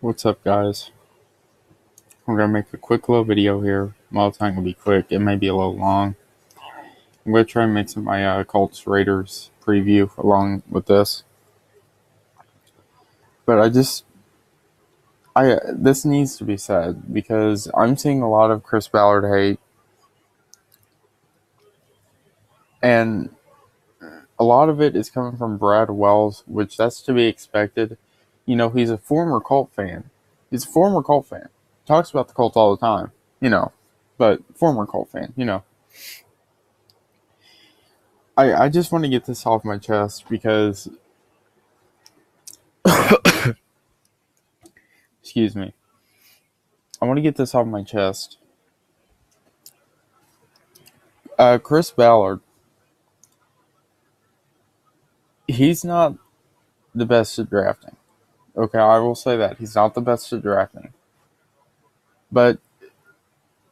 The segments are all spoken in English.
What's up, guys? We're gonna make a quick little video here. Well, it's not gonna be quick. It may be a little long. I'm gonna try and make some of my Colts Raiders preview along with this. But this needs to be said because I'm seeing a lot of Chris Ballard hate, and a lot of it is coming from Brad Wells, which that's to be expected. You know, he's a former Colt fan. He's a former Colt fan. Talks about the Colts all the time, but former Colt fan. I just want to get this off my chest because, excuse me, I want to get this off my chest. Chris Ballard, he's not the best at drafting. Okay, I will say that. He's not the best at drafting. But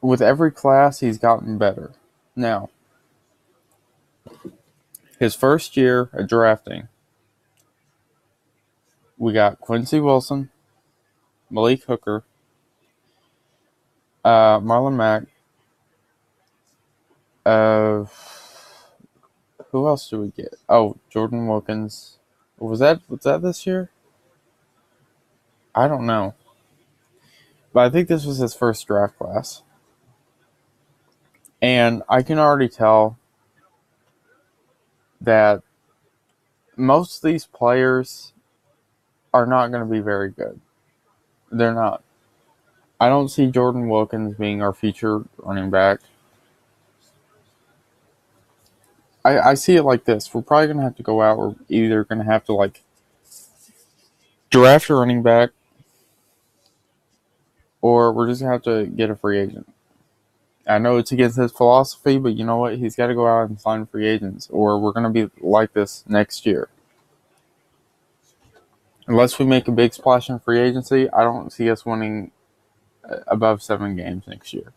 with every class, he's gotten better. Now, his first year at drafting, we got Quincy Wilson, Malik Hooker, Marlon Mack, uh, who else did we get? Oh, Jordan Wilkins. Was that this year? I don't know. But I think this was his first draft class. And I can already tell that most of these players are not going to be very good. They're not. I don't see Jordan Wilkins being our future running back. I see it like this. We're probably going to have to go out. We're either going to have to, draft a running back, or we're just going to have to get a free agent. I know it's against his philosophy, but you know what? He's got to go out and sign free agents, or we're going to be like this next year. Unless we make a big splash in free agency, I don't see us winning above 7 games next year.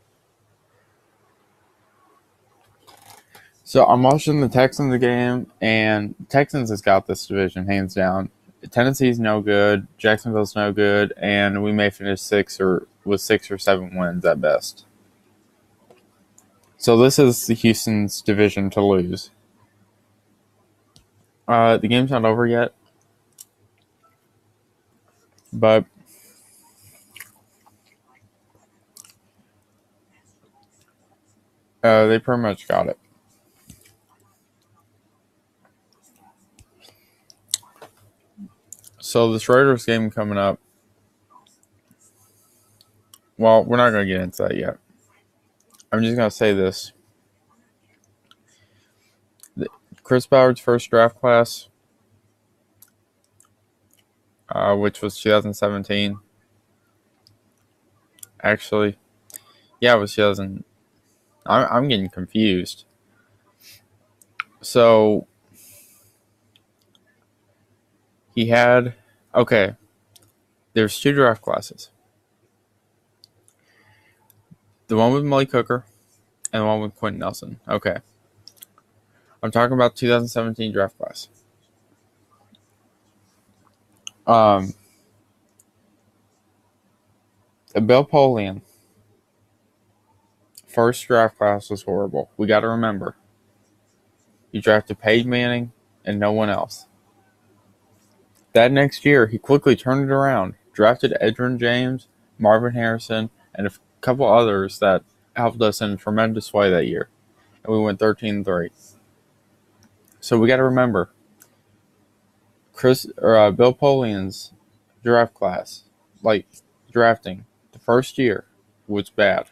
So I'm watching the Texans game, and Texans has got this division hands down. Tennessee's no good, Jacksonville's no good, and we may finish 6 or 7 wins at best. So this is the Houston's division to lose. The game's not over yet, but they pretty much got it. So this Raiders game coming up, well, we're not going to get into that yet. I'm just going to say this. Chris Ballard's first draft class, which was 2017. Actually, yeah, it was 2000. I'm getting confused. So he had, okay, there's 2 draft classes. The one with Malik Hooker and the one with Quentin Nelson. Okay. I'm talking about 2017 draft class. Bill Polian, first draft class was horrible. We got to remember. He drafted Peyton Manning and no one else. That next year, he quickly turned it around, drafted Edgerrin James, Marvin Harrison, and a couple others that helped us in a tremendous way that year. And we went 13-3. So we got to remember, Bill Polian's draft class, drafting, the first year was bad.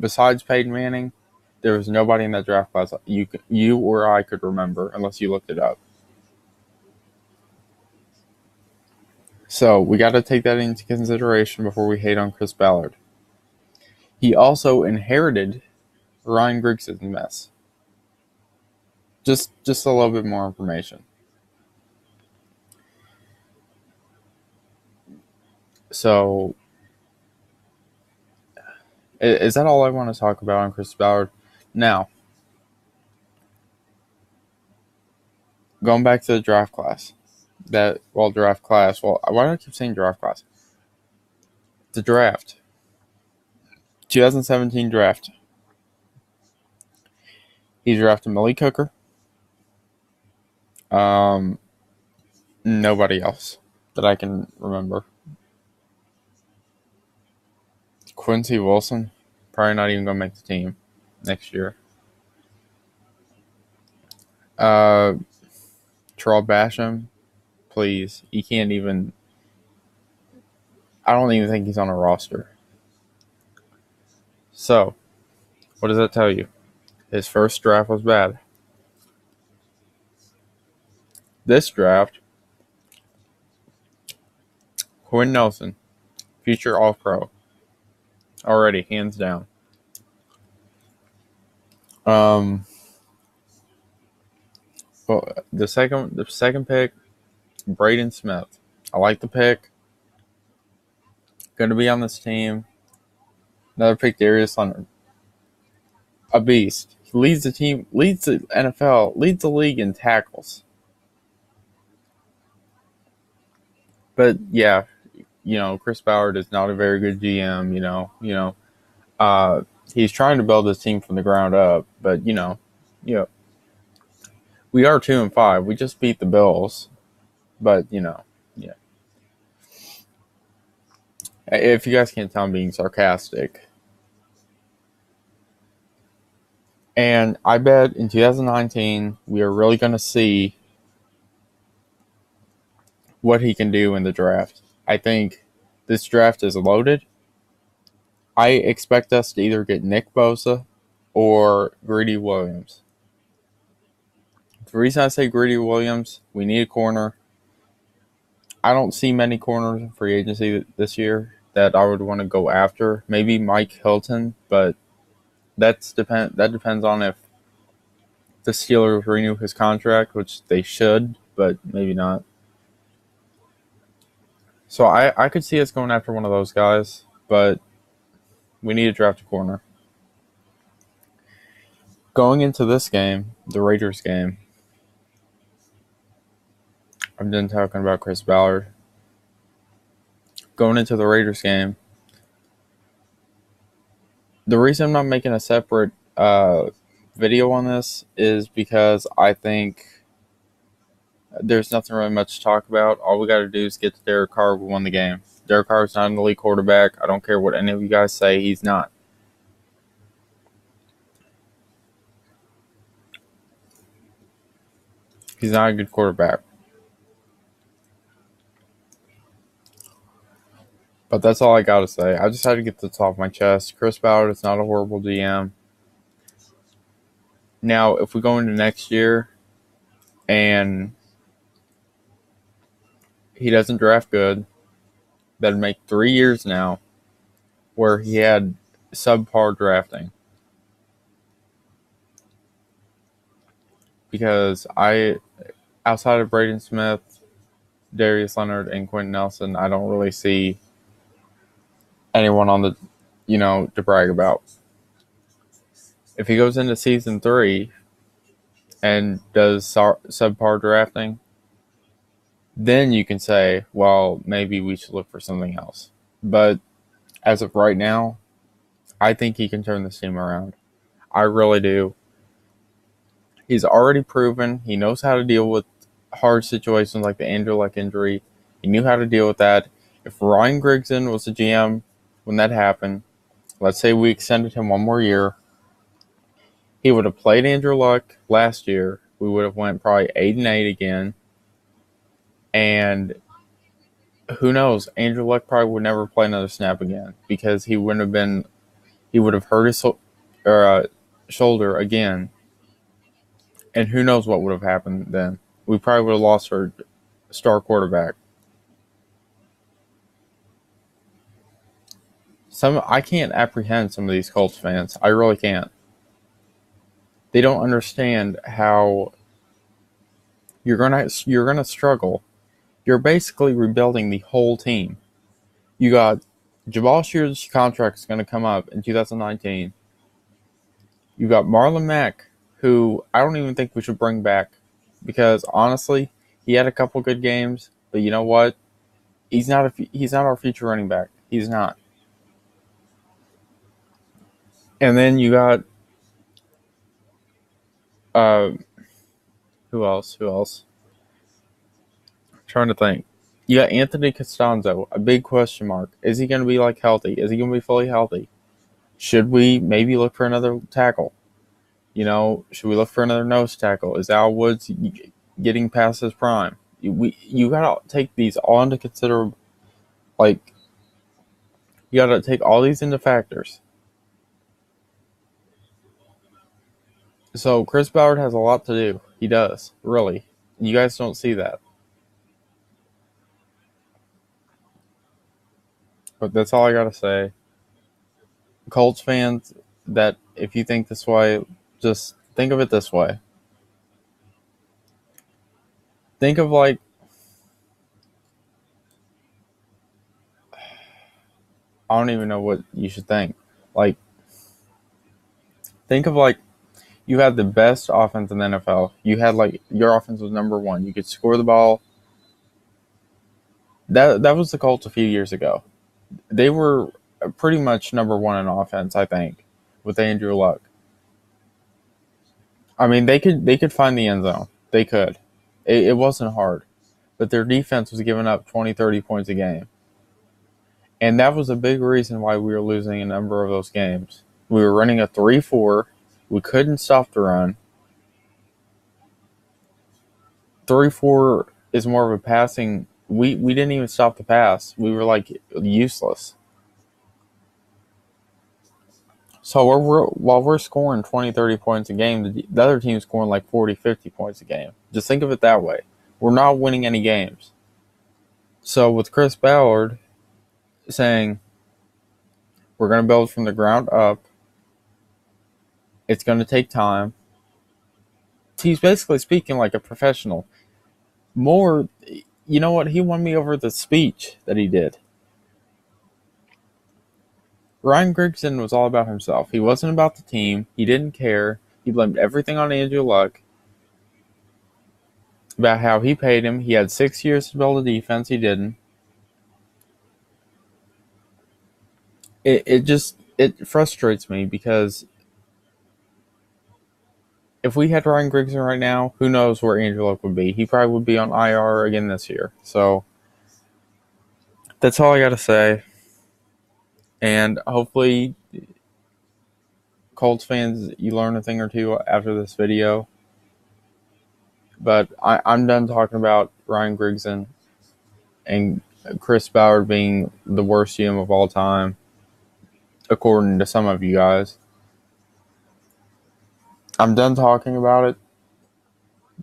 Besides Peyton Manning, there was nobody in that draft class you or I could remember unless you looked it up. So we got to take that into consideration before we hate on Chris Ballard. He also inherited Ryan Griggs' mess. Just a little bit more information. So, is that all I want to talk about on Chris Ballard? Now, going back to the draft class. Why do I keep saying draft class? The draft. 2017 draft. He drafted Malik Hooker. Nobody else that I can remember. Quincy Wilson, probably not even going to make the team next year. Terrell Basham, please. He can't even. I don't even think he's on a roster. So, what does that tell you? His first draft was bad. This draft, Quinn Nelson, future All-Pro. Already, hands down. Well, the second pick, Braden Smith. I like the pick. Going to be on this team. Another pick, Darius Leonard. A beast. He leads the team, leads the NFL, leads the league in tackles. But yeah, Chris Ballard is not a very good GM. He's trying to build this team from the ground up. But we are 2-5. We just beat the Bills. But yeah. If you guys can't tell, I'm being sarcastic. And I bet in 2019 we are really going to see what he can do in the draft. I think this draft is loaded. I expect us to either get Nick Bosa or Greedy Williams. The reason I say Greedy Williams, we need a corner. I don't see many corners in free agency this year that I would want to go after. Maybe Mike Hilton, but that depends on if the Steelers renew his contract, which they should, but maybe not. So I could see us going after one of those guys, but we need to draft a corner. Going into this game, the Raiders game, I'm done talking about Chris Ballard. Going into the Raiders game, the reason I'm not making a separate video on this is because I think there's nothing really much to talk about. All we got to do is get to Derek Carr. We won the game. Derek Carr is not an elite quarterback. I don't care what any of you guys say. He's not. He's not a good quarterback. But that's all I got to say. I just had to get this off my chest. Chris Ballard is not a horrible GM. Now, if we go into next year and he doesn't draft good, that'd make 3 years now where he had subpar drafting. Because outside of Braden Smith, Darius Leonard, and Quentin Nelson, I don't really see anyone on the, to brag about. If he goes into season 3 and does subpar drafting, then you can say, well, maybe we should look for something else. But as of right now, I think he can turn this team around. I really do. He's already proven he knows how to deal with hard situations like the Andrew Luck injury. He knew how to deal with that. If Ryan Grigson was the GM when that happened, let's say we extended him one more year, he would have played Andrew Luck last year. We would have went probably 8-8 again. And who knows? Andrew Luck probably would never play another snap again because he would have hurt his shoulder again. And who knows what would have happened then? We probably would have lost our star quarterback. I can't apprehend some of these Colts fans. I really can't. They don't understand how you're gonna struggle. You're basically rebuilding the whole team. You got Jabal Shear's contract is going to come up in 2019. You got Marlon Mack, who I don't even think we should bring back because honestly, he had a couple good games, but you know what? He's not our future running back. He's not. And then you got uh, who else? Who else? I'm trying to think. You got Anthony Costanzo, a big question mark. Is he going to be like healthy? Is he going to be fully healthy? Should we maybe look for another tackle? Should we look for another nose tackle? Is Al Woods getting past his prime? You gotta take these all into consider. Like, you gotta take all these into factors. So Chris Ballard has a lot to do. He does, really. You guys don't see that, but that's all I gotta say. Colts fans, that if you think this way, just think of it this way. Think of like, I don't even know what you should think. Like, think of like, you had the best offense in the NFL. You had like, your offense was number one. You could score the ball. That was the Colts a few years ago. They were pretty much number one in offense, I think, with Andrew Luck. I mean, they could find the end zone. They could. It wasn't hard, but their defense was giving up 20, 30 points a game, and that was a big reason why we were losing a number of those games. We were running a 3-4. We couldn't stop the run. 3-4 is more of a passing. We didn't even stop the pass. We were like useless. So while we're scoring 20, 30 points a game, the other team's scoring like 40, 50 points a game. Just think of it that way. We're not winning any games. So with Chris Ballard saying we're going to build from the ground up, it's going to take time. He's basically speaking like a professional. More, you know what? He won me over the speech that he did. Ryan Grigson was all about himself. He wasn't about the team. He didn't care. He blamed everything on Andrew Luck. About how he paid him. He had 6 years to build a defense. He didn't. It frustrates me because if we had Ryan Grigson right now, who knows where Andrew Luck would be? He probably would be on IR again this year. So that's all I got to say. And hopefully, Colts fans, you learn a thing or two after this video. But I'm done talking about Ryan Grigson and Chris Ballard being the worst GM of all time, according to some of you guys. I'm done talking about it.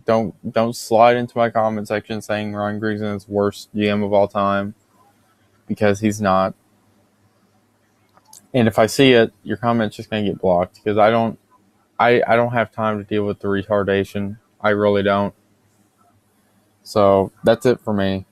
Don't slide into my comment section saying Ryan Grigson is the worst GM of all time, because he's not. And if I see it, your comment's just gonna get blocked, because I don't have time to deal with the retardation. I really don't. So that's it for me.